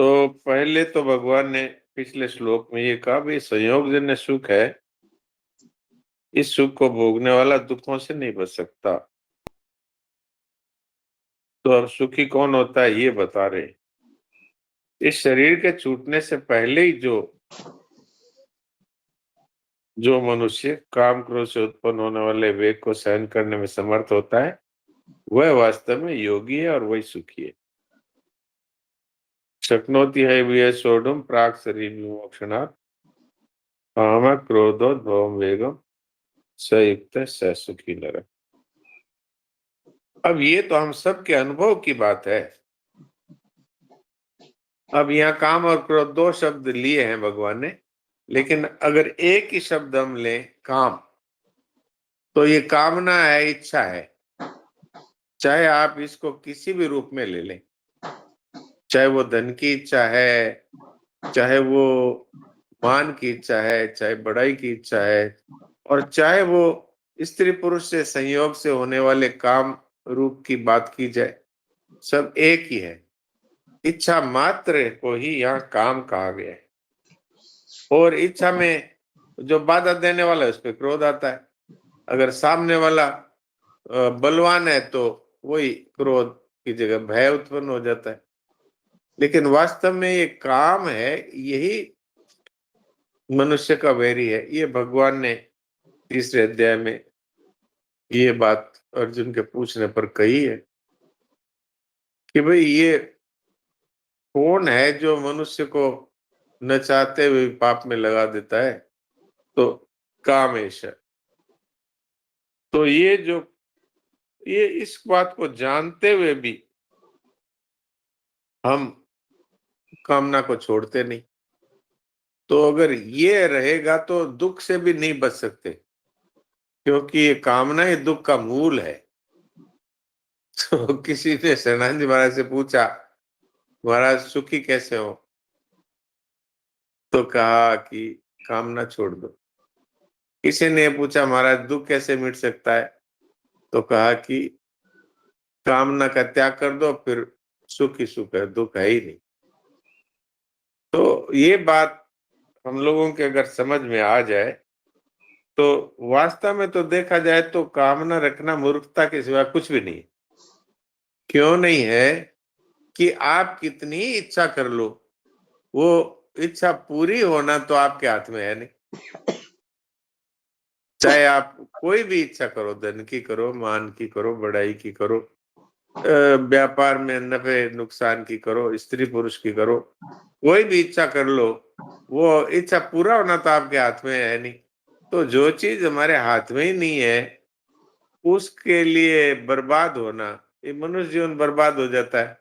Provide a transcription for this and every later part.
तो पहले तो भगवान ने पिछले श्लोक में ये कहा भाई संयोगजन्य सुख है, इस सुख को भोगने वाला दुखों से नहीं बच सकता। तो अब सुखी कौन होता है ये बता रहे। इस शरीर के छूटने से पहले ही जो जो मनुष्य काम क्रोध से उत्पन्न होने वाले वेग को सहन करने में समर्थ होता है, वह वास्तव में योगी है और वही सुखी है। शक्नोति है विय सोढ़ुम प्राक शरीर विमोक्षणात् काम क्रोधोद्भवम वेगम स युक्त स सुखी नरः। अब ये तो हम सब के अनुभव की बात है। अब यहाँ काम और क्रोध दो शब्द लिए हैं भगवान ने, लेकिन अगर एक ही शब्द हम लें काम, तो ये कामना है, इच्छा है। चाहे आप इसको किसी भी रूप में ले लें, चाहे वो धन की इच्छा है, चाहे वो मान की इच्छा है, चाहे बड़ाई की इच्छा है, और चाहे वो स्त्री पुरुष से संयोग से होने वाले काम रूप की बात की जाए, सब एक ही है। इच्छा मात्र को ही यहाँ काम कहा गया है। और इच्छा में जो बाधा देने वाला है उस पर क्रोध आता है। अगर सामने वाला बलवान है तो वही क्रोध की जगह भय उत्पन्न हो जाता है। लेकिन वास्तव में ये काम है, यही मनुष्य का वैरी है। ये भगवान ने तीसरे अध्याय में ये बात अर्जुन के पूछने पर कही है कि भाई ये कौन है जो मनुष्य को न चाहते हुए पाप में लगा देता है। तो कामेश है। तो ये इस बात को जानते हुए भी हम कामना को छोड़ते नहीं। तो अगर ये रहेगा तो दुख से भी नहीं बच सकते, क्योंकि ये कामना ही दुख का मूल है। तो किसी ने शरणानंद जी महाराज से पूछा, महाराज सुखी कैसे हो? तो कहा कि कामना छोड़ दो। किसी ने पूछा, महाराज दुख कैसे मिट सकता है? तो कहा कि कामना का त्याग कर दो, फिर सुख ही सुख है, दुख है ही नहीं। तो ये बात हम लोगों के अगर समझ में आ जाए तो वास्तव में तो देखा जाए तो कामना रखना मूर्खता के सिवा कुछ भी नहीं। क्यों नहीं है कि आप कितनी इच्छा कर लो, वो इच्छा पूरी होना तो आपके हाथ में है नहीं। चाहे आप कोई भी इच्छा करो, धन की करो, मान की करो, बड़ाई की करो, व्यापार में नफे नुकसान की करो, स्त्री पुरुष की करो, कोई भी इच्छा कर लो, वो इच्छा पूरा होना तो आपके हाथ में है नहीं। तो जो चीज हमारे हाथ में ही नहीं है, उसके लिए बर्बाद होना, ये मनुष्य जीवन बर्बाद हो जाता है।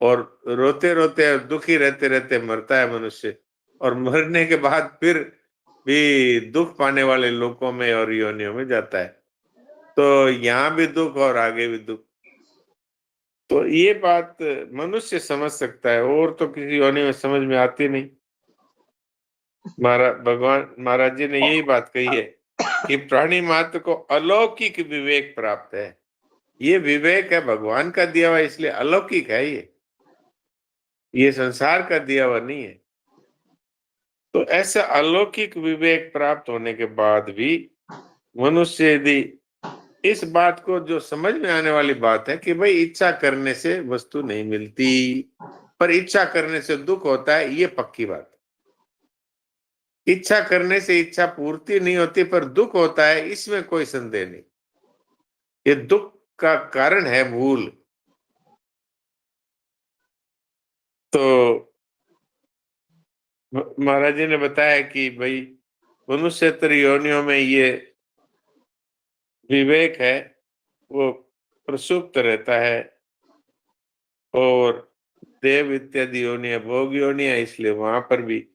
और रोते रोते दुखी रहते रहते मरता है मनुष्य, और मरने के बाद फिर भी दुख पाने वाले लोकों में और योनियों में जाता है। तो यहाँ भी दुख और आगे भी दुख। तो ये बात मनुष्य समझ सकता है, और तो किसी योनि में समझ में आती नहीं। भगवान महाराज जी ने यही बात कही है कि प्राणी मात्र को अलौकिक विवेक प्राप्त है। ये विवेक है भगवान का दिया हुआ, इसलिए अलौकिक है। ये संसार का दिया हुआ नहीं है। तो ऐसा अलौकिक विवेक प्राप्त होने के बाद भी मनुष्य यदि इस बात को, जो समझ में आने वाली बात है कि भाई इच्छा करने से वस्तु नहीं मिलती, पर इच्छा करने से दुख होता है, ये पक्की बात। इच्छा करने से इच्छा पूर्ति नहीं होती पर दुख होता है, इसमें कोई संदेह नहीं। ये दुख का कारण है मूल। तो महाराज जी ने बताया कि भाई मनुष्यतर योनियों में ये विवेक है, वो प्रसुप्त रहता है। और देव इत्यादि योनियां भोग योनियां, इसलिए वहां पर भी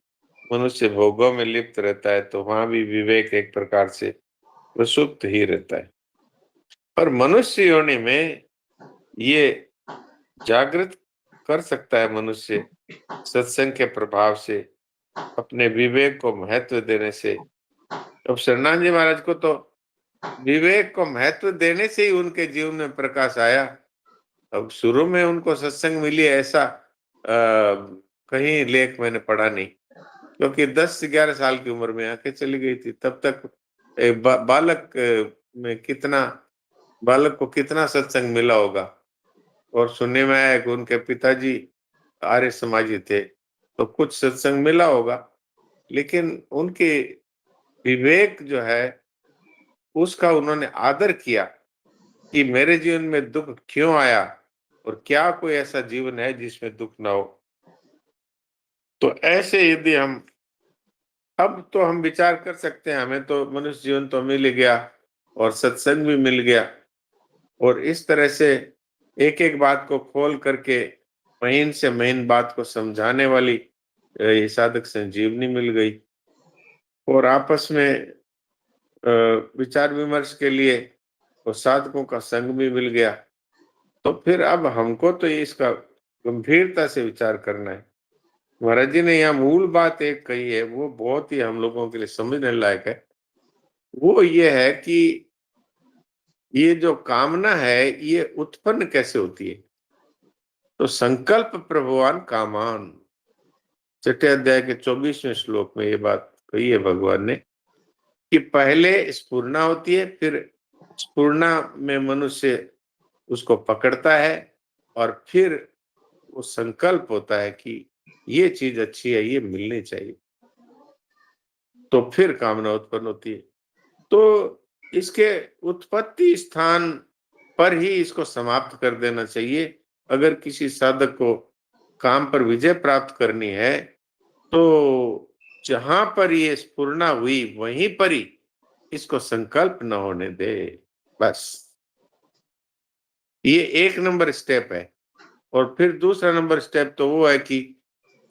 मनुष्य भोगों में लिप्त रहता है, तो वहां भी विवेक एक प्रकार से प्रसुप्त ही रहता है। पर मनुष्य योनि में ये जागृत कर सकता है मनुष्य सत्संग के प्रभाव से, अपने विवेक को महत्व देने से। अब शरणानंद जी महाराज को तो विवेक को महत्व देने से ही उनके जीवन में प्रकाश आया। अब शुरू में उनको सत्संग मिली, ऐसा कहीं लेख मैंने पढ़ा नहीं, क्योंकि 10-11 साल की उम्र में आके चली गई थी। तब तक बालक में कितना, बालक को कितना सत्संग मिला होगा। और सुनने में आया कि उनके पिताजी आर्य समाजी थे, तो कुछ सत्संग मिला होगा, लेकिन उनके विवेक जो है उसका उन्होंने आदर किया कि मेरे जीवन में दुख क्यों आया और क्या कोई ऐसा जीवन है जिसमें दुख ना हो। तो ऐसे यदि हम, अब तो हम विचार कर सकते हैं, हमें तो मनुष्य जीवन तो मिल गया और सत्संग भी मिल गया, और इस तरह से एक एक बात को खोल करके महीन से महीन बात को समझाने वाली ये साधक संजीवनी मिल गई, और आपस में विचार विमर्श के लिए वो साधकों का संग भी मिल गया। तो फिर अब हमको तो इसका गंभीरता से विचार करना है। महाराज जी ने यहाँ मूल बात एक कही है, वो बहुत ही हम लोगों के लिए समझने लायक है। वो ये है कि ये जो कामना है ये उत्पन्न कैसे होती है। तो संकल्प प्रभुवान कामान, छठे अध्याय के 24वें श्लोक में ये बात कही है भगवान ने, कि पहले स्फुरना होती है, फिर स्फुरना में मनुष्य उसको पकड़ता है, और फिर वो संकल्प होता है कि ये चीज अच्छी है, ये मिलनी चाहिए, तो फिर कामना उत्पन्न होती है। तो इसके उत्पत्ति स्थान पर ही इसको समाप्त कर देना चाहिए। अगर किसी साधक को काम पर विजय प्राप्त करनी है, तो जहां पर ये स्फुरना हुई वहीं पर ही इसको संकल्प न होने दे, बस। ये एक नंबर स्टेप है। और फिर दूसरा नंबर स्टेप तो वो है कि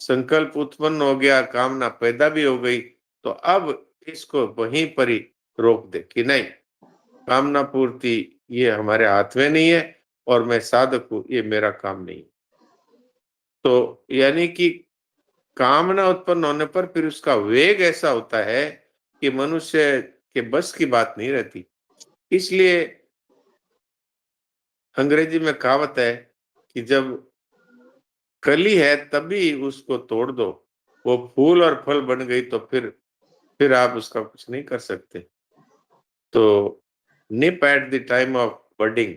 संकल्प उत्पन्न हो गया, कामना पैदा भी हो गई, तो अब इसको वहीं पर ही रोक दे कि नहीं, कामना पूर्ति ये हमारे हाथ में नहीं है, और मैं साधक हूं, ये मेरा काम नहीं। तो यानी कि कामना उत्पन्न होने पर फिर उसका वेग ऐसा होता है कि मनुष्य के बस की बात नहीं रहती। इसलिए अंग्रेजी में कहावत है कि जब कली है तभी उसको तोड़ दो, वो फूल और फल बन गई तो फिर आप उसका कुछ नहीं कर सकते। तो nip at the time of budding,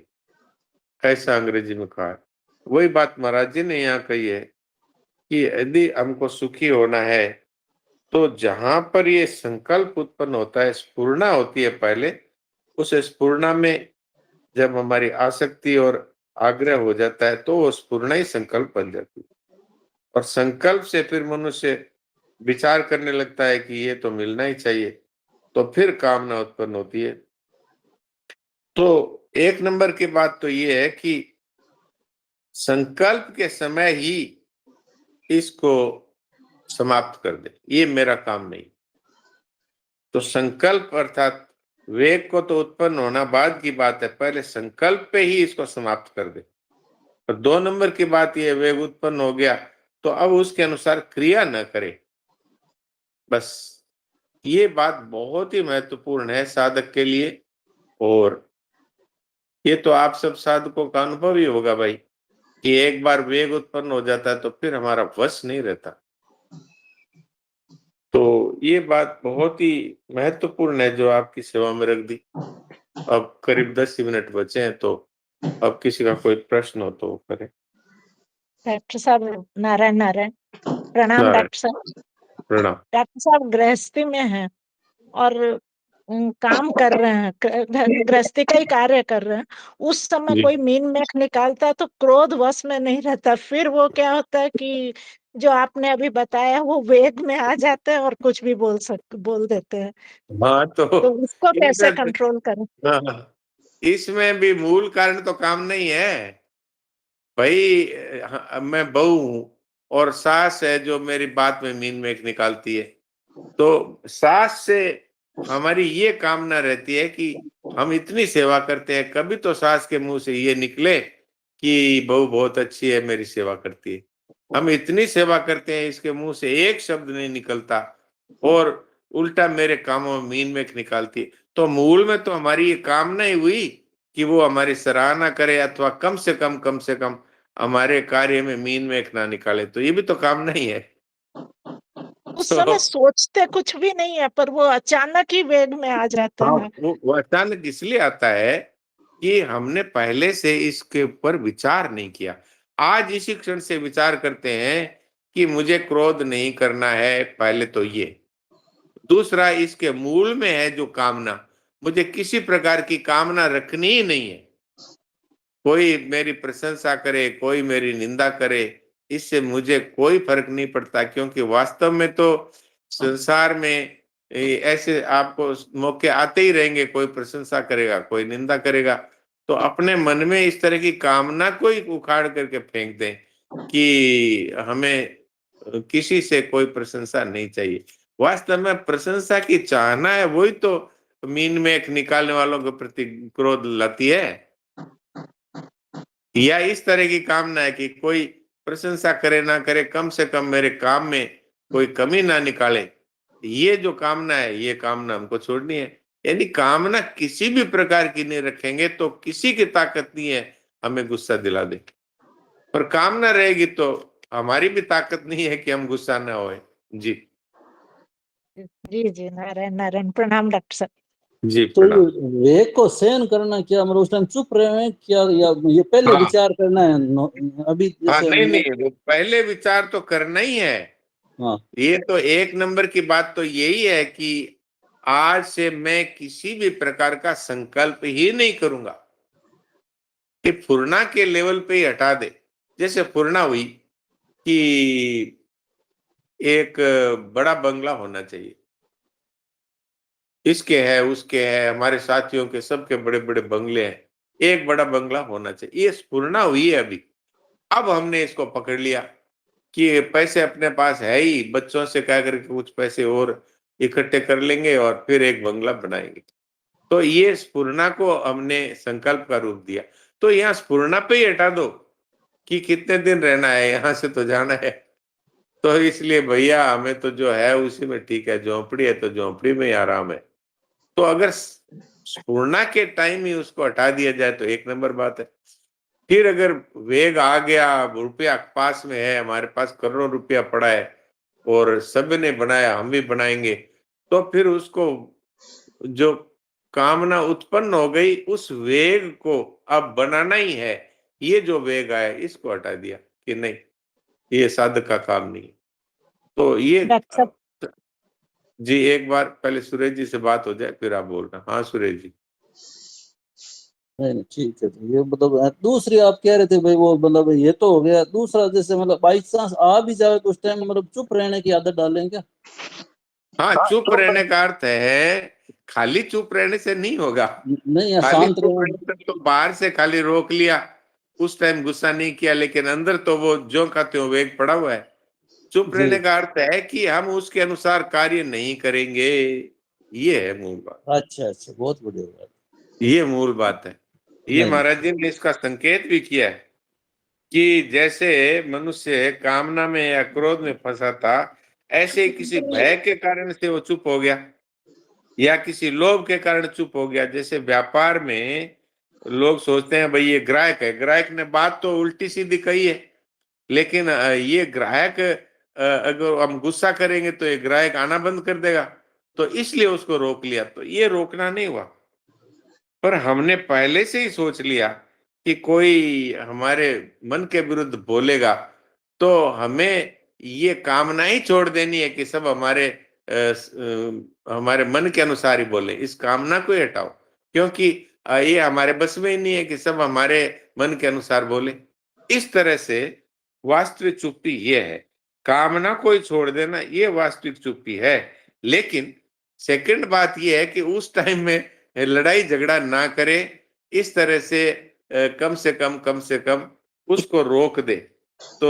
ऐसा अंग्रेजी में कहा है। वही बात महाराज जी ने यहाँ कही है कि यदि हमको सुखी होना है, तो जहां पर ये संकल्प उत्पन्न होता है, स्फुरना होती है पहले, उस स्फुरना में जब हमारी आसक्ति और आग्रह हो जाता है, तो वो स्फुरना ही संकल्प बन जाती है, और संकल्प से फिर मनुष्य विचार करने लगता है कि ये तो मिलना ही चाहिए, तो फिर कामना उत्पन्न होती है। तो एक नंबर की बात तो ये है कि संकल्प के समय ही इसको समाप्त कर दे, ये मेरा काम नहीं। तो संकल्प अर्थात वेग को तो उत्पन्न होना बाद की बात है, पहले संकल्प पे ही इसको समाप्त कर दे। और दो नंबर की बात ये, वेग उत्पन्न हो गया तो अब उसके अनुसार क्रिया न करे, बस। ये बात बहुत ही महत्वपूर्ण है साधक के लिए, और ये तो आप सब साधकों का अनुभव ही होगा भाई, कि एक बार वेग उत्पन्न हो जाता है तो फिर हमारा वश नहीं रहता। तो ये बात बहुत ही महत्वपूर्ण है जो आपकी सेवा में रख दी। अब करीब 10 ही मिनट बचे हैं, तो अब किसी का कोई प्रश्न हो तो वो करे। डॉक्टर साहब नारायण नारायण, प्रणाम नारायण, डॉक्टर साहब। प्रणाम। डॉक्टर साहब गृहस्थी में हैं और काम कर रहे हैं, गृहस्थी का ही कार्य कर रहे हैं। उस समय जी कोई मीन मेख निकालता है तो क्रोध वश में नहीं रहता, फिर वो क्या होता है कि जो आपने अभी बताया वो वेग में आ जाते हैं और कुछ भी बोल देते हैं, हाँ, तो उसको कैसे इसमें कंट्रोल करें? हाँ, इसमें भी मूल कारण तो काम नहीं है भाई। मैं बहू हूं और सास है जो मेरी बात में मीन मेख निकालती है, तो सास से हमारी ये कामना रहती है कि हम इतनी सेवा करते हैं, कभी तो सास के मुंह से ये निकले कि बहू बहुत अच्छी है, मेरी सेवा करती है। हम इतनी सेवा करते हैं, इसके मुंह से एक शब्द नहीं निकलता, और उल्टा मेरे कामों में मीन मेख निकालती है। तो मूल में तो हमारी ये कामना ही हुई कि वो हमारी सराहना करे, अथवा कम से कम हमारे कार्य में मीन मेख ना निकाले, तो ये भी तो काम नहीं है। उस समय तो सोचते कुछ भी नहीं है, पर वो अचानक ही वेग में आ जाते हाँ, हैं। वो अचानक इसलिए आता है कि हमने पहले से इसके ऊपर विचार नहीं किया। आज इसी क्षण से विचार करते हैं कि मुझे क्रोध नहीं करना है, पहले तो ये। दूसरा, इसके मूल में है जो कामना, मुझे किसी प्रकार की कामना रखनी ही नहीं है। कोई मेरी प्रशंसा करे, कोई मेरी निंदा करे, इससे मुझे कोई फर्क नहीं पड़ता, क्योंकि वास्तव में तो संसार में ऐसे आपको मौके आते ही रहेंगे, कोई प्रशंसा करेगा, कोई निंदा करेगा। तो अपने मन में इस तरह की कामना को ही उखाड़ करके फेंक दें कि हमें किसी से कोई प्रशंसा नहीं चाहिए। वास्तव में प्रशंसा की चाहना है, वही तो मीन मेख निकालने वालों के प्रति क्रोध लाती है। या इस तरह की कामना है कि कोई प्रशंसा करे ना करे, कम से कम मेरे काम में कोई कमी ना निकाले। ये जो कामना है, ये कामना हमको छोड़नी है। यानी कामना किसी भी प्रकार की नहीं रखेंगे तो किसी की ताकत नहीं है हमें गुस्सा दिला दे। पर कामना रहेगी तो हमारी भी ताकत नहीं है कि हम गुस्सा ना होए। जी। जी जी, नारायण नारायण, प्रणाम डॉक्टर साहब। जी, तो ये प्रणाम। वेग को सहन करना क्या, मतलब उस टाइम चुप रहे हैं क्या, या ये पहले हाँ विचार करना है? अभी हाँ, जैसे नहीं नहीं, वो पहले विचार तो करना ही है। हाँ ये तो एक नंबर की बात तो यही है कि आज से मैं किसी भी प्रकार का संकल्प ही नहीं करूंगा। कि फुरना के लेवल पे ही हटा दे। जैसे फुरना हुई कि एक बड़ा बंगला होना चाहिए, इसके है उसके है, हमारे साथियों के सबके बड़े बड़े बंगले हैं, एक बड़ा बंगला होना चाहिए, ये स्फुरना हुई है अभी। अब हमने इसको पकड़ लिया कि पैसे अपने पास है ही, बच्चों से कह करके कुछ पैसे और इकट्ठे कर लेंगे और फिर एक बंगला बनाएंगे। तो ये स्फुरना को हमने संकल्प का रूप दिया। तो यहाँ स्फुरना पे ही हटा दो कि कितने दिन रहना है, यहाँ से तो जाना है। तो इसलिए भैया हमें तो जो है उसी में ठीक है, झोंपड़ी है तो झोंपड़ी में ही आराम है। तो अगर स्फुरना के टाइम ही उसको हटा दिया जाए तो एक नंबर बात है। फिर अगर वेग आ गया, रुपया पास में है, हमारे पास करोड़ों रुपया पड़ा है और सब ने बनाया, हम भी बनाएंगे, तो फिर उसको जो कामना उत्पन्न हो गई, उस वेग को अब बनाना ही है। ये जो वेग आया इसको हटा दिया कि नहीं, ये साधक का काम नहीं है। तो ये डॉक्टर साहब, जी, एक बार पहले सुरेश जी से बात हो जाए फिर आप बोलना। हाँ सुरेश जी। नहीं नहीं, ठीक है। तो ये मतलब दूसरी आप कह रहे थे भाई, वो मतलब ये तो हो गया। दूसरा जैसे मतलब बाई चांस आ भी जाए तो उस टाइम मतलब चुप रहने की आदत डालें क्या? हाँ, चुप रहने का अर्थ है खाली चुप रहने से नहीं होगा। नहीं, या खाली शांत चुप रहे? रहने से तो बाहर से खाली रोक लिया, उस टाइम गुस्सा नहीं किया, लेकिन अंदर तो वो जो कहते हो वेग पड़ा हुआ है। चुप जी, रहने का अर्थ है कि हम उसके अनुसार कार्य नहीं करेंगे। ये है मूल बात। अच्छा अच्छा, बहुत बढ़िया बात। ये मूल बात है। ये नहीं महाराज जी ने इसका संकेत भी किया है कि जैसे मनुष्य कामना में या क्रोध में फंसा था, ऐसे ही किसी भय के कारण से वो चुप हो गया या किसी लोभ के कारण चुप हो गया। जैसे व्यापार में लोग सोचते हैं भाई ये ग्राहक है, ग्राहक ने बात तो उल्टी सीधी कही है, लेकिन ये ग्राहक अगर हम गुस्सा करेंगे तो ये ग्राहक आना बंद कर देगा, तो इसलिए उसको रोक लिया। तो ये रोकना नहीं हुआ, पर हमने पहले से ही सोच लिया कि कोई हमारे मन के विरुद्ध बोलेगा तो हमें ये कामना ही छोड़ देनी है कि सब हमारे मन के अनुसार ही बोले। इस कामना को ही हटाओ, क्योंकि ये हमारे बस में ही नहीं है कि सब हमारे मन के अनुसार बोले। इस तरह से वास्तविक चुप्पी ये है, कामना को ही छोड़ देना, ये वास्तविक चुप्पी है। लेकिन सेकंड बात ये है कि उस टाइम में लड़ाई झगड़ा ना करे, इस तरह से कम से कम उसको रोक दे। तो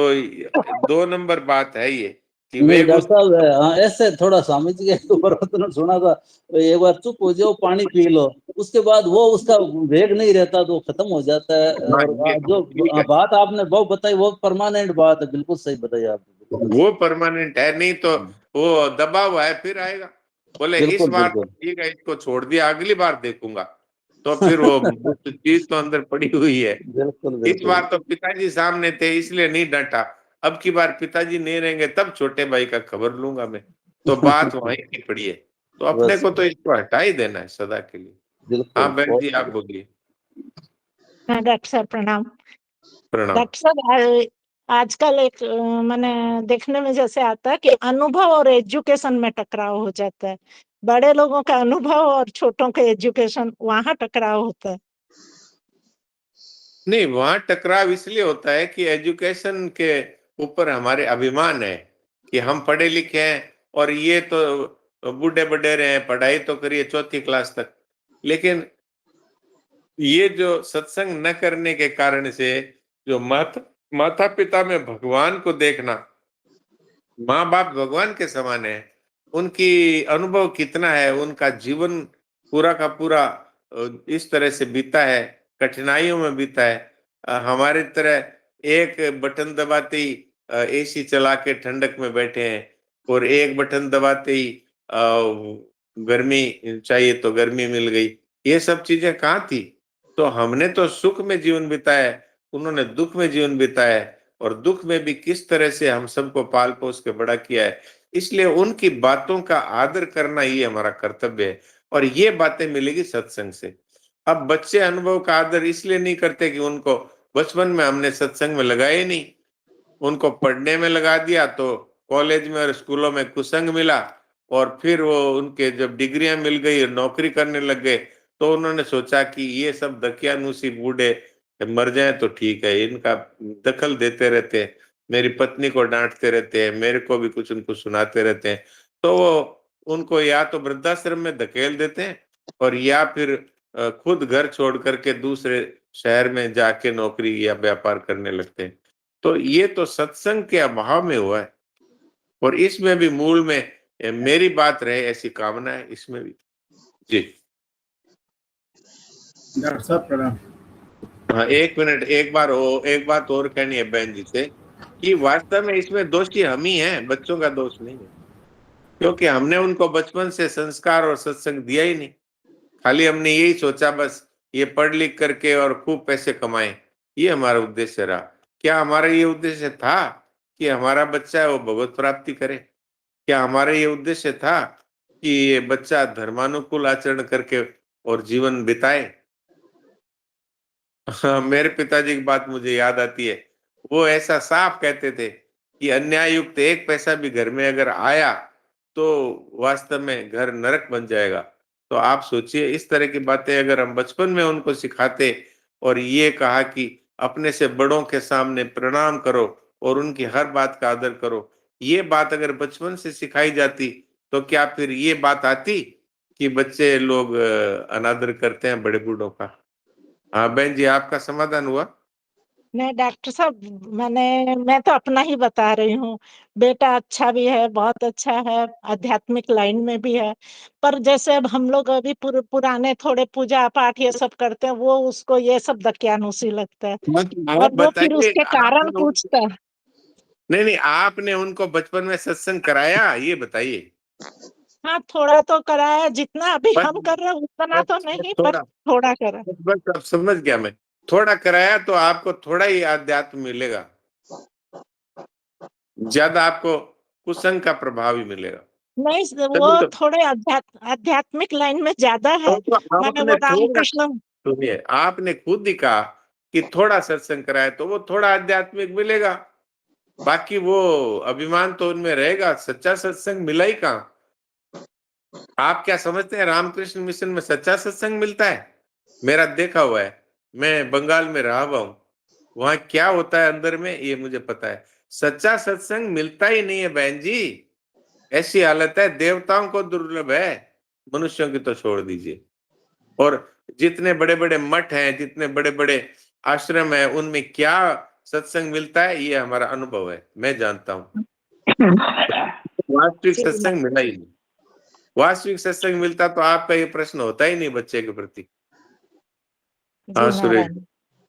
2 नंबर बात है ये कि नहीं वेग डॉक्टर उस साहब, हाँ ऐसे थोड़ा समझ गए तो प्रवचन सुना था। एक बार चुप हो जाओ, पानी पी लो, उसके बाद वो उसका वेग नहीं रहता तो खत्म हो जाता है। हाँ, और ये जो ठीक है। बात आपने वो बताई वो परमानेंट बात है, बिल्कुल सही बताई आपने, वो परमानेंट है, नहीं तो वो दबा हुआ है फिर आएगा, बोले इस बिल्कुल बार तो बिल्कुल। ठीक है इसको छोड़ दिया, अगली बार देखूंगा। तो फिर वो चीज तो अंदर पड़ी हुई है। बिल्कुल इस बिल्कुल। बार तो पिताजी सामने थे इसलिए नहीं डांटा, अब की बार पिताजी नहीं रहेंगे तब छोटे भाई का खबर लूंगा मैं। तो बात वहीं की पड़ी है, तो अपने बस को तो इसको हटा ही देना है सदा के लिए। बिल्कुल हाँ बहन बहुत जी आप बढ़िया। बोलिए। हाँ डॉक्टर साहब प्रणाम। प्रणाम। डॉक्टर साहब आजकल एक मैंने देखने में जैसे आता है कि अनुभव और एजुकेशन में टकराव हो जाता है। बड़े लोगों का अनुभव और छोटों के एजुकेशन, वहां टकराव होता है। नहीं वहां टकराव इसलिए होता है कि एजुकेशन के ऊपर हमारे अभिमान है कि हम पढ़े लिखे हैं, और ये तो बूढ़े बडेरे हैं, पढ़ाई तो करिए 4th क्लास तक। लेकिन ये जो सत्संग न करने के कारण से जो माता पिता में भगवान को देखना, माँ बाप भगवान के समान है, उनकी अनुभव कितना है, उनका जीवन पूरा का पूरा इस तरह से बीता है, कठिनाइयों में बीता है। हमारी तरह एक बटन दबाते ही एसी चला के ठंडक में बैठे हैं, और एक बटन दबाते ही गर्मी चाहिए तो गर्मी मिल गई। ये सब चीजें कहाँ थी? तो हमने तो सुख में जीवन बिताया है, उन्होंने दुख में जीवन बिताया है, और दुख में भी किस तरह से हम सबको पाल पोस के बड़ा किया है। इसलिए उनकी बातों का आदर करना ही हमारा कर्तव्य है, और ये बातें मिलेगी सत्संग से। अब बच्चे अनुभव का आदर इसलिए नहीं करते कि उनको बचपन में हमने सत्संग में लगाया ही नहीं, उनको पढ़ने में लगा दिया, तो कॉलेज में और स्कूलों में कुसंग मिला, और फिर वो उनके जब डिग्रियां मिल गई और नौकरी करने लग गए, तो उन्होंने सोचा कि ये सब दकियानूसी बूढ़े मर जाए तो ठीक है, इनका दखल देते रहते हैं, मेरी पत्नी को डांटते रहते हैं, मेरे को भी कुछ उनको सुनाते रहते हैं, तो वो उनको या तो वृद्धाश्रम में धकेल देते हैं, और या फिर खुद घर छोड़ करके दूसरे शहर में जाके नौकरी या व्यापार करने लगते हैं। तो ये तो सत्संग के अभाव में हुआ है, और इसमें भी मूल में मेरी बात रहे ऐसी कामना है इसमें भी। जी डॉक्टर साहब प्रणाम। हाँ 1 मिनट, एक बात और कहनी है बहन जी से, कि वास्तव में इसमें दोषी हम ही हैं, बच्चों का दोष नहीं है, क्योंकि हमने उनको बचपन से संस्कार और सत्संग दिया ही नहीं। खाली हमने यही सोचा बस ये पढ़ लिख करके और खूब पैसे कमाएं, ये हमारा उद्देश्य रहा। क्या हमारा ये उद्देश्य था कि हमारा बच्चा है वो भगवत प्राप्ति करे? क्या हमारा ये उद्देश्य था कि ये बच्चा धर्मानुकूल आचरण करके और जीवन बिताए? हाँ, मेरे पिताजी की बात मुझे याद आती है, वो ऐसा साफ कहते थे कि अन्याय युक्त 1 पैसा भी घर में अगर आया तो वास्तव में घर नरक बन जाएगा। तो आप सोचिए इस तरह की बातें अगर हम बचपन में उनको सिखाते, और ये कहा कि अपने से बड़ों के सामने प्रणाम करो और उनकी हर बात का आदर करो, ये बात अगर बचपन से सिखाई जाती, तो क्या फिर ये बात आती कि बच्चे लोग अनादर करते हैं बड़े बूढ़ों का? हाँ बहन जी आपका समाधान हुआ? नहीं डॉक्टर साहब, मैं तो अपना ही बता रही हूँ। बेटा अच्छा भी है, बहुत अच्छा है, आध्यात्मिक लाइन में भी है। पर जैसे अब हम लोग अभी पुराने थोड़े पूजा पाठ ये सब करते हैं, वो उसको ये सब दकियानूसी लगता है, आप और वो फिर बताइए, उसके कारण पूछता है। नहीं नहीं आपने उनको बचपन में सत्संग कराया ये बताइए। हाँ थोड़ा तो कराया, जितना अभी बस हम कर रहे हैं उतना तो नहीं, पर थोड़ा, थोड़ा करा। बस अब समझ गया मैं, थोड़ा कराया तो आपको थोड़ा ही आध्यात्म मिलेगा, ज्यादा आपको कुसंग का प्रभाव ही मिलेगा। नहीं वो तभी तो थोड़े आध्यात्मिक लाइन में ज्यादा है। मैंने आपने वो थोड़ा, रामकृष्ण। सुनिए आपने खुद ही कहा कि थोड़ा सत्संग कराया तो वो थोड़ा आध्यात्मिक मिलेगा, बाकी वो अभिमान तो उनमें रहेगा, सच्चा सत्संग मिला ही कहाँ? आप क्या समझते हैं रामकृष्ण मिशन में सच्चा सत्संग मिलता है? मेरा देखा हुआ है, मैं बंगाल में रहा हुआ हूँ, वहां क्या होता है अंदर में ये मुझे पता है। सच्चा सत्संग मिलता ही नहीं है बहन जी, ऐसी हालत है, देवताओं को दुर्लभ है, मनुष्यों की तो छोड़ दीजिए। और जितने बड़े बड़े मठ हैं, जितने बड़े बड़े आश्रम है, उनमें क्या सत्संग मिलता है ये हमारा अनुभव है, मैं जानता हूँ। वास्तविक जी सत्संग मिला ही नहीं। वास्तविक सत्संग मिलता तो आपका ये प्रश्न होता ही नहीं बच्चे के प्रति। हाँ सुरेश,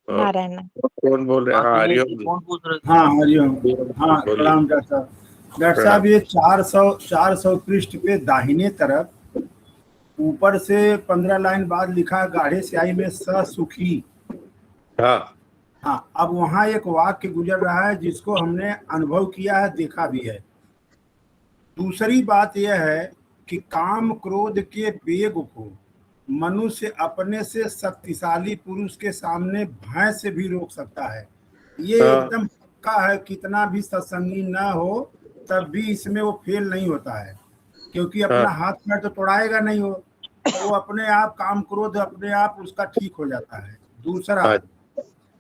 नारायण नारायण। कौन बोल रहे हैं? हाँ हरिओम जी। कौन पूछ रहे थे? हाँ हरिओम। हाँ बोलिए। प्रणाम डॉक्टर साहब। डॉक्टर प्रणाम। साहब ये 400 पृष्ठ पे दाहिने तरफ ऊपर से 15 लाइन बाद लिखा है गाढ़े स्याही में स सुखी। हाँ हाँ, अब वहां एक वाक्य गुजर रहा है जिसको हमने अनुभव किया है, देखा भी है। दूसरी बात यह है कि काम क्रोध के वेग को मनुष्य अपने से शक्तिशाली पुरुष के सामने भय से भी रोक सकता है। ये हाँ एकदम पक्का है, कितना भी सत्संगी ना हो तब भी इसमें वो फेल नहीं होता है, क्योंकि अपना हाँ हाथ पैर तो तोड़ाएगा नहीं हो, तो वो अपने आप काम क्रोध अपने आप उसका ठीक हो जाता है। हाँ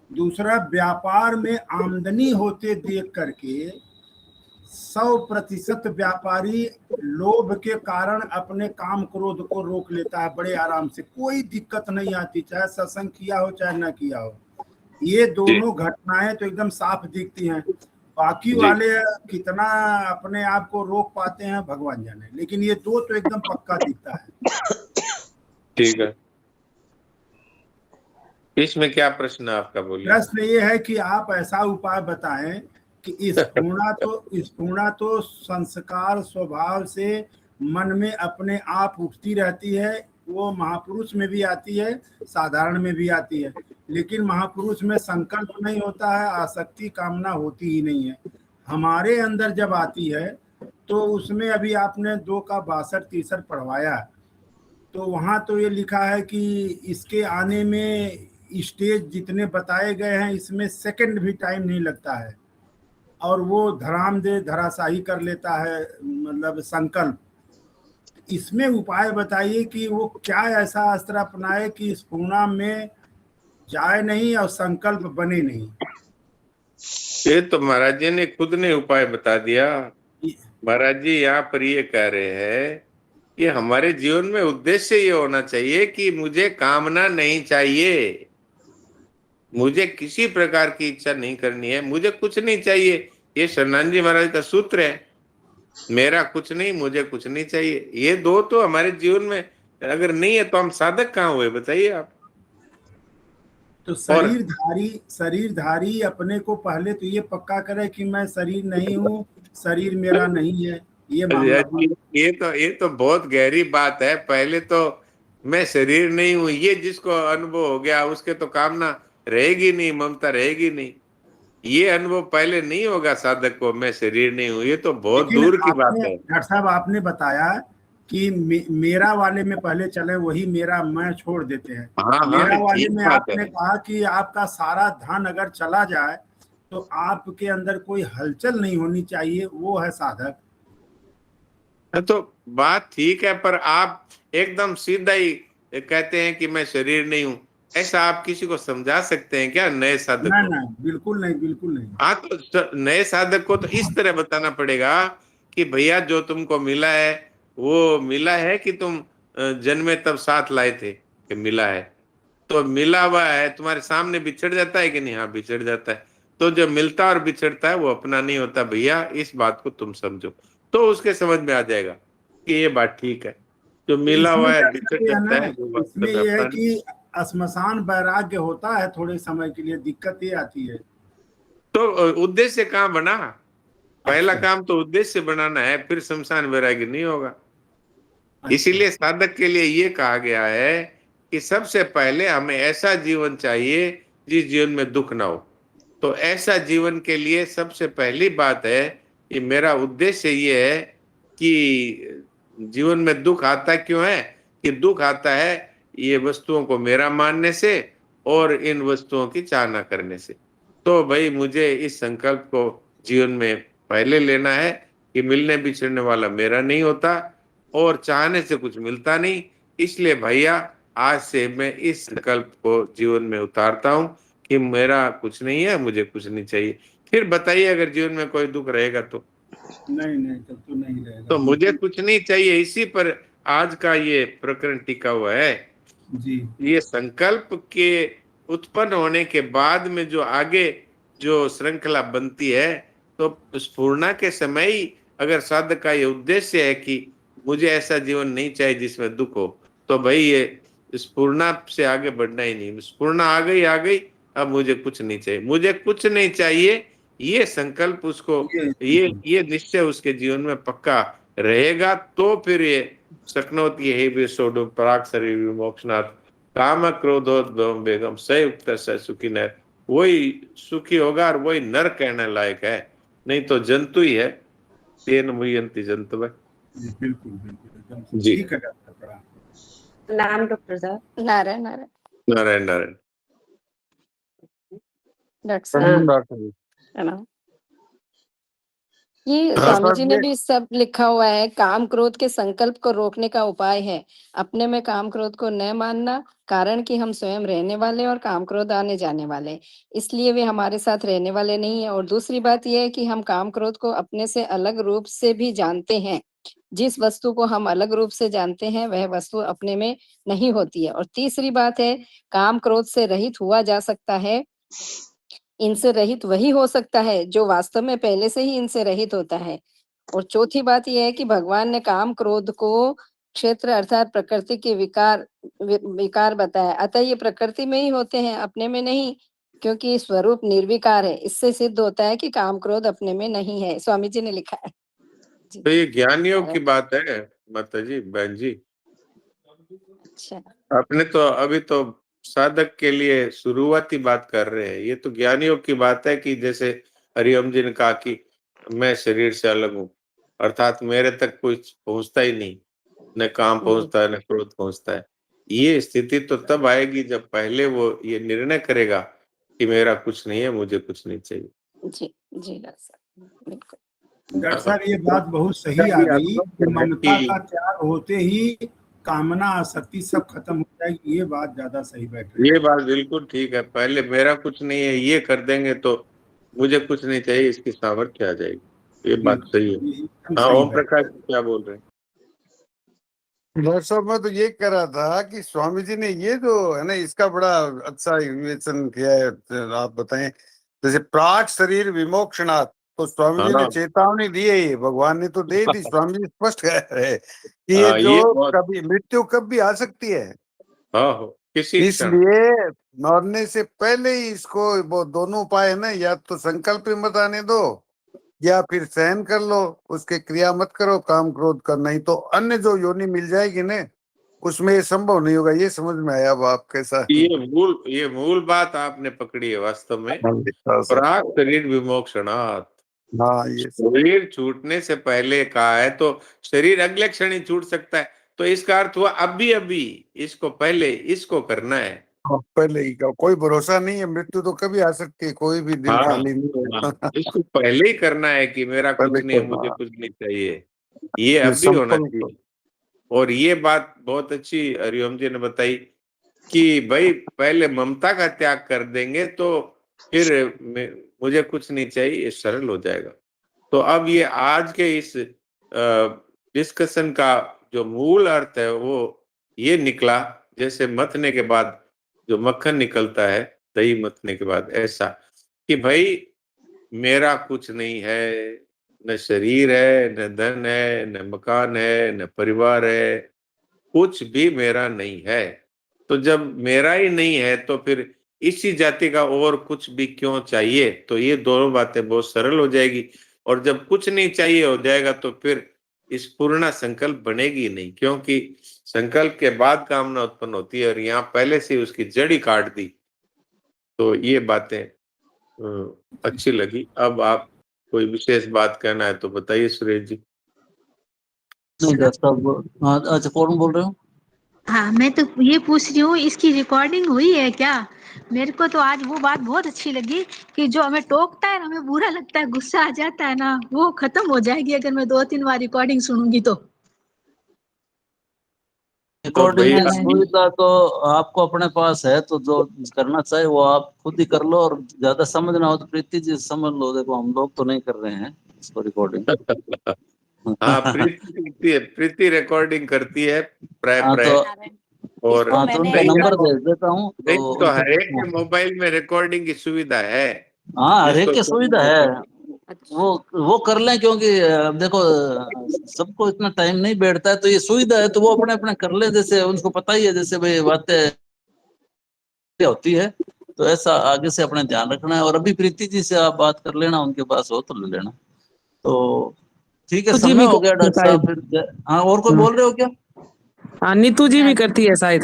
दूसरा व्यापार में आमदनी होते देख करके 100% व्यापारी लोभ के कारण अपने काम क्रोध को रोक लेता है बड़े आराम से, कोई दिक्कत नहीं आती, चाहे सत्संग किया हो चाहे ना किया हो। ये जी दोनों घटनाएं तो एकदम साफ दिखती हैं। बाकी जी वाले कितना अपने आप को रोक पाते हैं भगवान जाने, लेकिन ये दो तो एकदम पक्का दिखता है। ठीक है। इसमें क्या प्रश्न है आपका, बोलिए। प्रश्न ये है कि आप ऐसा उपाय बताएं कि स्फूर्णा तो संस्कार स्वभाव से मन में अपने आप उठती रहती है, वो महापुरुष में भी आती है, साधारण में भी आती है, लेकिन महापुरुष में संकल्प नहीं होता है, आसक्ति कामना होती ही नहीं है। हमारे अंदर जब आती है तो उसमें अभी आपने 2 का 62-63 पढ़वाया, तो वहाँ तो ये लिखा है कि इसके आने में स्टेज जितने बताए गए हैं इसमें सेकंड भी टाइम नहीं लगता है, और वो धराशाही कर लेता है, मतलब संकल्प। इसमें उपाय बताइए कि वो क्या ऐसा अस्त्र अपनाए कि इस पूर्णा में जाए नहीं और संकल्प बने नहीं। ये तो महाराज जी ने खुद ने उपाय बता दिया। महाराज जी यहाँ पर ये कह रहे हैं कि हमारे जीवन में उद्देश्य ये होना चाहिए कि मुझे कामना नहीं चाहिए, मुझे किसी प्रकार की इच्छा नहीं करनी है, मुझे कुछ नहीं चाहिए। ये शरणानंद जी महाराज का सूत्र है, मेरा कुछ नहीं मुझे कुछ नहीं चाहिए। ये दो तो हमारे जीवन में अगर नहीं है तो हम साधक कहाँ हुए, बताइए आप। तो और शरीरधारी अपने को पहले तो ये पक्का करे कि मैं शरीर नहीं हूँ, शरीर मेरा नहीं है, ये मामला। ये तो बहुत गहरी बात है। पहले तो मैं शरीर नहीं हूं, ये जिसको अनुभव हो गया उसके तो कामना रहेगी नहीं, ममता रहेगी नहीं। ये अनुभव पहले नहीं होगा साधक को, मैं शरीर नहीं हूं, ये तो बहुत लेकिन दूर की बात आपने है। डॉक्टर साहब आपने बताया कि मेरा वाले में पहले चले, वही मेरा मैं छोड़ देते हैं। हाँ मेरा हाँ वाले ठीक में बात आपने है। कहा कि आपका सारा धन अगर चला जाए तो आपके अंदर कोई हलचल नहीं होनी चाहिए, वो है साधक। तो बात ठीक है, पर आप एकदम सीधा ही कहते हैं कि मैं शरीर नहीं हूं, ऐसा आप किसी को समझा सकते हैं क्या, नए साधक ना को? ना, बिल्कुल नहीं, बिल्कुल नहीं। हाँ, तो नए साधक को तो इस तरह बताना पड़ेगा कि भैया जो तुमको मिला है वो मिला है कि तुम जन्मे तब साथ लाए थे कि मिला है। तो मिला हुआ है तुम्हारे सामने बिछड़ जाता है कि नहीं? हाँ बिछड़ जाता है। तो जो मिलता और बिछड़ता है वो अपना नहीं होता भैया, इस बात को तुम समझो। तो उसके समझ में आ जाएगा कि ये बात ठीक है, जो तो मिला इसमें हुआ है बिछड़ दरअसल ये है जाता ना, है वो इसमें वास्तव में ये है अपना नहीं। कि श्मशान वैराग्य होता है थोड़े समय के लिए, दिक्कत ये आती है। तो उद्देश्य कहाँ बना? पहला अच्छा काम तो उद्देश्य बनाना है, फिर शमशान वैराग्य नहीं होगा। अच्छा। इसीलिए साधक के लिए ये कहा गया है कि सबसे पहले हमें ऐसा जीवन चाहिए जिस जीवन में दुख ना हो। तो ऐसा जीवन के लिए सबसे पहली बात है कि मेरा उद्देश्य ये है कि जीवन में दुख आता क्यों है, कि दुख आता है ये वस्तुओं को मेरा मानने से और इन वस्तुओं की चाहना करने से। तो भाई मुझे इस संकल्प को जीवन में पहले लेना है कि मिलने बिछड़ने वाला मेरा नहीं होता और चाहने से कुछ मिलता नहीं। इसलिए भैया आज से मैं इस संकल्प को जीवन में उतारता हूं कि मेरा कुछ नहीं है, मुझे कुछ नहीं चाहिए। फिर बताइए अगर जीवन में कोई दुख रहेगा तो नहीं नहीं, तब तो नहीं रहेगा, तो मुझे बिल्कुल। कुछ नहीं चाहिए, इसी पर आज का ये प्रकरण टिका हुआ है। जी ये संकल्प के उत्पन्न होने के बाद में जो आगे जो श्रृंखला बनती है, तो स्फूर्णा के समय ही अगर साधक का ये उद्देश्य है कि मुझे ऐसा जीवन नहीं चाहिए जिसमें दुख हो, तो भाई ये स्फूर्णा से आगे बढ़ना ही नहीं। स्फूर्णा आ गई, अब मुझे कुछ नहीं चाहिए, मुझे कुछ नहीं चाहिए, ये संकल्प उसको, ये ये निश्चय उसके जीवन में पक्का रहेगा, तो फिर ये शक्नोति हे भी सोडो प्राक शरीर विमोक्षणात् काम क्रोधोद्भवम बेगम संयुक्त से सुखी नर। वही सुखी होगा और वही नर कहने लायक है, नहीं तो जंतु ही है। तेन मुयंति जंतु जी बिल्कुल बिल्कुल एकदम से जी। ठीक है डॉक्टर, प्रणाम। नाम डॉक्टर साहब? नारायण नारायण। नारायण नारायण। डॉक्टर साहब डॉक्टर जी। प्रणाम। ये हाँ, स्वामी साहब जी ने ये भी सब लिखा हुआ है, काम क्रोध के संकल्प को रोकने का उपाय है अपने में काम क्रोध को न मानना, कारण कि हम स्वयं रहने वाले और काम क्रोध आने जाने वाले, इसलिए वे हमारे साथ रहने वाले नहीं है। और दूसरी बात यह है कि हम काम क्रोध को अपने से अलग रूप से भी जानते हैं। जिस वस्तु को हम अलग रूप से जानते हैं वह वस्तु अपने में नहीं होती है। और तीसरी बात है, काम क्रोध से रहित हुआ जा सकता है। इनसे रहित वही हो सकता है जो वास्तव में पहले से ही इनसे रहित होता है। और चौथी बात यह है कि भगवान ने काम क्रोध को क्षेत्र अर्थात प्रकृति के विकार बताया, अतः ये प्रकृति में ही होते हैं, अपने में नहीं, क्योंकि स्वरूप निर्विकार है। इससे सिद्ध होता है कि काम क्रोध अपने में नहीं है। स्वामी जी ने लिखा है। तो ये ज्ञानियों की बात है माता जी, बहन जी। अच्छा, आपने तो अभी तो साधक के लिए शुरुआती बात कर रहे हैं, ये तो ज्ञानियों की बात है कि जैसे हरिओम जी ने कहा कि मैं शरीर से अलग हूँ, अर्थात मेरे तक कुछ पहुंचता ही नहीं, न काम पहुंचता है न क्रोध पहुंचता है। ये स्थिति तो तब आएगी जब पहले वो ये निर्णय करेगा कि मेरा कुछ नहीं है, मुझे कुछ नहीं चाहिए। जी जी डॉक्टर साहब, बिल्कुल। डॉक्टर साहब ये बात बहुत सही आ गई कि ममता का त्याग होते ही कामना आसक्ति सब खत्म हो जाएगी। ये बात ज्यादा सही बैठ रही ये है। बात बिल्कुल ठीक है, पहले मेरा कुछ नहीं है ये कर देंगे तो मुझे कुछ नहीं चाहिए, इसकी सामर्थ्य आ जाएगी। ये बात सही है। ये एकदम हाँ, सही ओम बैठ प्रकाश क्या बोल रहे हैं? डॉक्टर साहब मैं तो ये कह रहा था कि स्वामी जी ने ये जो है ना इसका बड़ा अच्छा विवेचन किया है, आप बताएं। जैसे प्राक शरीर विमोक्षणात्, तो स्वामी जी ने हाँ चेतावनी दी है, ये भगवान ने तो दे दी। स्वामी जी स्पष्ट कह रहे हैं कि ये हाँ, जो ये बहुत कभी मृत्यु कब भी आ सकती है, हाँ हो किसी क्षण। इसलिए मरने से पहले ही इसको वो दोनों उपाय है ना, या तो संकल्प ही मत आने दो या फिर सहन कर लो, उसके क्रिया मत करो काम क्रोध कर, नहीं तो अन्य जो योनि मिल जाएगी ना उसमें ये संभव नहीं होगा। ये समझ में आया अब आप कैसा? ये मूल बात आपने पकड़ी है वास्तव में। प्राक शरीर विमोक्षणात्, हाँ ये शरीर छूटने से पहले कहा है, तो शरीर अगले क्षण ही छूट सकता है। तो इसका अर्थ हुआ अभी अभी इसको पहले इसको करना है। पहले ही का कोई भरोसा नहीं है, मृत्यु तो कभी आ सकती है, कोई भी दिन हाँ खाली नहीं है। हाँ, इसको पहले ही करना है कि मेरा पहले कुछ नहीं है, मुझे करना कुछ नहीं चाहिए, ये ये अभी होना संकल्प। चाहिए। और ये बात बहुत अच्छी हरिओम जी ने बताई कि भाई पहले ममता का त्याग कर देंगे तो फिर मुझे कुछ नहीं चाहिए, ये सरल हो जाएगा। तो अब ये आज के इस डिस्कशन का जो मूल अर्थ है वो ये निकला, जैसे मथने के बाद जो मक्खन निकलता है दही मथने के बाद, ऐसा कि भाई मेरा कुछ नहीं है, न शरीर है, न धन है, न मकान है, न परिवार है, कुछ भी मेरा नहीं है। तो जब मेरा ही नहीं है तो फिर इसी जाति का और कुछ भी क्यों चाहिए? तो ये दोनों बातें बहुत सरल हो जाएगी। और जब कुछ नहीं चाहिए हो जाएगा तो फिर इस पूर्णा संकल्प बनेगी नहीं, क्योंकि संकल्प के बाद कामना उत्पन्न होती है और यहाँ पहले से उसकी जड़ ही काट दी। तो ये बातें अच्छी लगी। अब आप कोई विशेष बात कहना है तो बताइए सुरेश जी। नहीं डॉक्टर साहब, हाँ अच्छा कौन बोल रहे हो? हाँ, मैं तो ये पूछ रही हूँ इसकी रिकॉर्डिंग हुई है क्या? मेरे को तो आज वो बात बहुत अच्छी लगी कि जो हमें टोकता है, हमें बुरा लगता है, गुस्सा आ जाता है ना, वो खत्म हो जाएगी अगर मैं 2-3 बार रिकॉर्डिंग सुनूंगी तो। तो रिकॉर्डिंग भाई में सुविधा तो आपको अपने पास है, तो जो करना चाहे वो आप खुद ही कर लो, और ज्यादा समझ ना हो तो प्रीति जी समझ लो। देखो हम लोग तो नहीं कर रहे हैं इसको रिकॉर्डिंग। हाँ, प्रीति रिकॉर्डिंग करती है प्राय हाँ प्राय। तो और हाँ तो उनका नहीं नंबर भेज देता हूँ तो नहीं तो उनसे हर एक के मोबाइल में रिकॉर्डिंग की सुविधा है, हाँ हर एक जिसको की सुविधा सुनना है, है। वो कर लें, क्योंकि देखो सबको इतना टाइम नहीं बैठता है, तो ये सुविधा है तो वो अपने अपने कर ले, जैसे उनको पता ही है जैसे भाई बातें होती है। तो ऐसा आगे से अपने ध्यान रखना है। और अभी प्रीति जी से आप बात कर लेना, उनके पास हो तो ले लेना। तो ठीक है, जी समय भी हो गया डॉक्टर बताइए। साहब फिर। हाँ और कोई बोल रहे हो क्या? हाँ, नीतू जी भी करती है शायद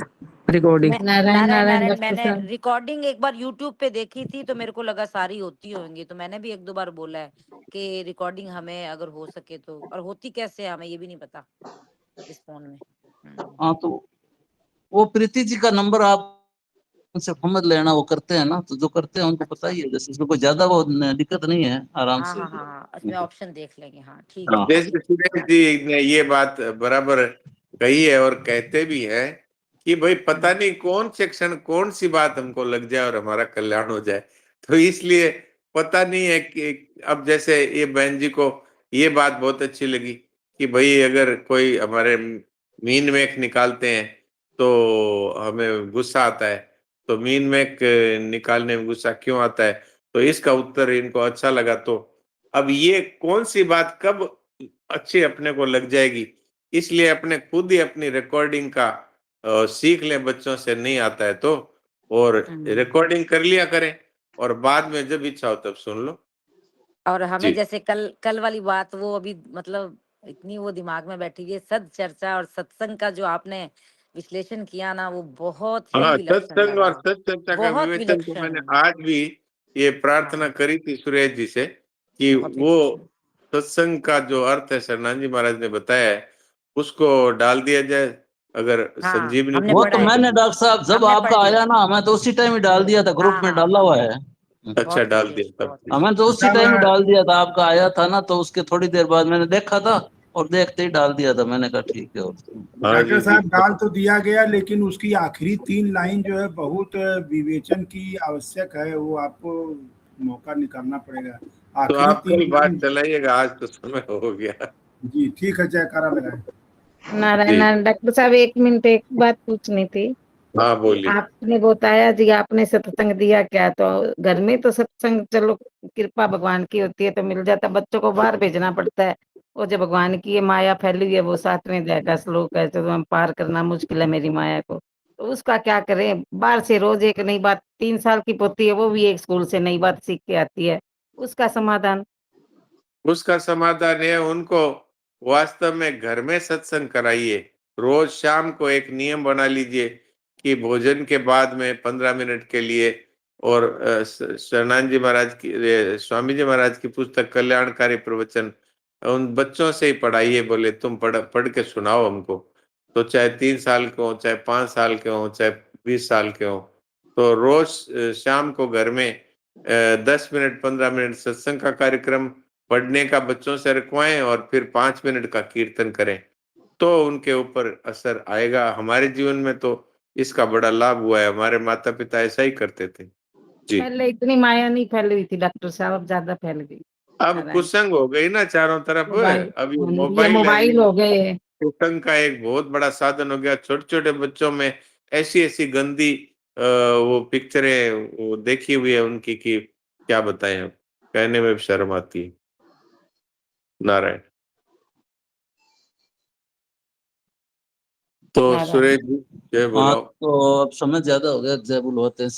रिकॉर्डिंग। नारायण नारायण नारायण डॉक्टर मैंने साहब। रिकॉर्डिंग एक बार यूट्यूब पे देखी थी तो मेरे को लगा सारी होती होंगी, तो मैंने भी एक दो बार बोला है कि रिकॉर्डिंग हमें अगर हो सके तो, और होती कैसे है हमें ये भी नहीं पता इस फोन में। हाँ तो वो प्रीति जी का नंबर आप उनसे समझ लेना, वो करते हैं ना, तो जो करते हैं उनको पता ही है, जैसे इसमें कोई ज्यादा वो दिक्कत नहीं है, आराम हाँ से। हाँ हाँ हाँ, इसमें ऑप्शन देख लेंगे। हाँ ठीक हाँ। है। जैसे सुरेश जी ने ये बात बराबर कही है और कहते भी हैं कि भाई पता नहीं कौन सेक्शन कौन सी बात हमको लग जाए और हमारा कल्याण हो जाए, तो इसलिए पता नहीं है कि अब जैसे ये बहन जी को ये बात बहुत अच्छी लगी कि भाई अगर कोई हमारे मीन मेख निकालते हैं तो हमें गुस्सा आता है, तो मीन मेख निकालने में गुस्सा क्यों आता है, तो इसका उत्तर इनको अच्छा लगा। तो अब ये कौन सी बात कब अच्छी अपने को लग जाएगी, इसलिए अपने खुद ही अपनी रिकॉर्डिंग का सीख लें बच्चों से, नहीं आता है तो, और रिकॉर्डिंग कर लिया करें और बाद में जब इच्छा हो तब सुन लो। और हमें जी जैसे कल वाली बात वो अभी मतलब इतनी वो दिमाग में बैठी हुई है, सद चर्चा और सत्संग का जो आपने विश्लेषण किया ना, वो बहुत ही हाँ, विलक्षण सत्संग और लगा, सत्चर्चा का बहुत विवेचन तो विलक्षण। मैंने आज भी ये प्रार्थना हाँ करी थी सुरेश जी से कि बहुत वो विलक्षण। सत्संग का जो अर्थ है शरणानंद जी महाराज ने बताया है उसको डाल दिया जाए, अगर हाँ संजीवनी हमने वो पढ़ा तो है, मैंने डॉक्टर साहब जब हमने पढ़ आपका लिया। आया ना, मैं तो उसी टाइम ही डाल दिया था, ग्रुप हाँ में हाँ डाला हाँ हुआ है। अच्छा बहुत डाल अच्छे, दिया तब बहुत ठीक। हाँ, मैं तो उसी सब टाइम ही डाल दिया था, आपका आया था ना, तो उसके थोड़ी देर बाद मैंने देखा था और देखते ही डाल दिया था, मैंने कहा ठीक है। और हाँ डॉक्टर जी जी साहब डाल तो दिया गया, लेकिन उसकी आखिरी 3 लाइन जो है बहुत विवेचन की आवश्यक है, वो आपको मौका निकालना पड़ेगा। तो आखिरी आप तीन कल बात लाइन चलाइएगा, आज तो समय हो गया। जी ठीक है, जयकारा लगाएं। नारायण जी नारायण डॉक्टर साहब, 1 मिनट, एक बात पूछनी थी। हाँ बोलिए। आपने बताया जी, आपने सत्संग दिया क्या, तो घर में तो सत्संग चलो कृपा भगवान की होती है तो मिल जाता, बच्चों को बाहर भेजना पड़ता है। वो जो भगवान की ये माया फैली हुई है, वो 7वें अध्याय का श्लोक है, तो हम पार करना मुश्किल है मेरी माया को, तो उसका क्या करें। बाहर से रोज एक नई बात, 3 साल की पोती है, वो भी एक स्कूल से नई बात सीख के आती है, उसका समाधान। उसका समाधान है उनको वास्तव में घर में सत्संग कराइए। रोज शाम को एक नियम बना लीजिए कि भोजन के बाद में 15 मिनट के लिए, और शरणानंद जी महाराज की स्वामी जी महाराज की पुस्तक कल्याणकारी प्रवचन उन बच्चों से ही पढ़ाइए, बोले तुम पढ़ पढ़ के सुनाओ हमको, तो चाहे 3 साल के हो, चाहे 5 साल के हो, चाहे 20 साल के हो, तो रोज शाम को घर में 10 मिनट 15 मिनट सत्संग का कार्यक्रम पढ़ने का बच्चों से रखवाएं और फिर 5 मिनट का कीर्तन करें, तो उनके ऊपर असर आएगा। हमारे जीवन में तो इसका बड़ा लाभ हुआ है, हमारे माता पिता ऐसा ही करते थे। जी पहले इतनी माया नहीं फैली हुई थी डॉक्टर साहब, अब ज्यादा फैल गई। अब नारायण। कुसंग हो गई ना चारों तरफ। मोबाइल। अब ये ये मोबाइल है, मोबाइल ये हो गए। कुसंग का एक बहुत बड़ा साधन हो गया। छोटे छोटे बच्चों में ऐसी ऐसी गंदी वो पिक्चरें वो देखी हुई है उनकी कि क्या बताएं, हम कहने में भी शर्म आती है। नारायण। तो नारायण। सुरेश जी जय हाँ बोलाओ। तो अब समय ज्यादा हो गया, जय बोल होते हैं।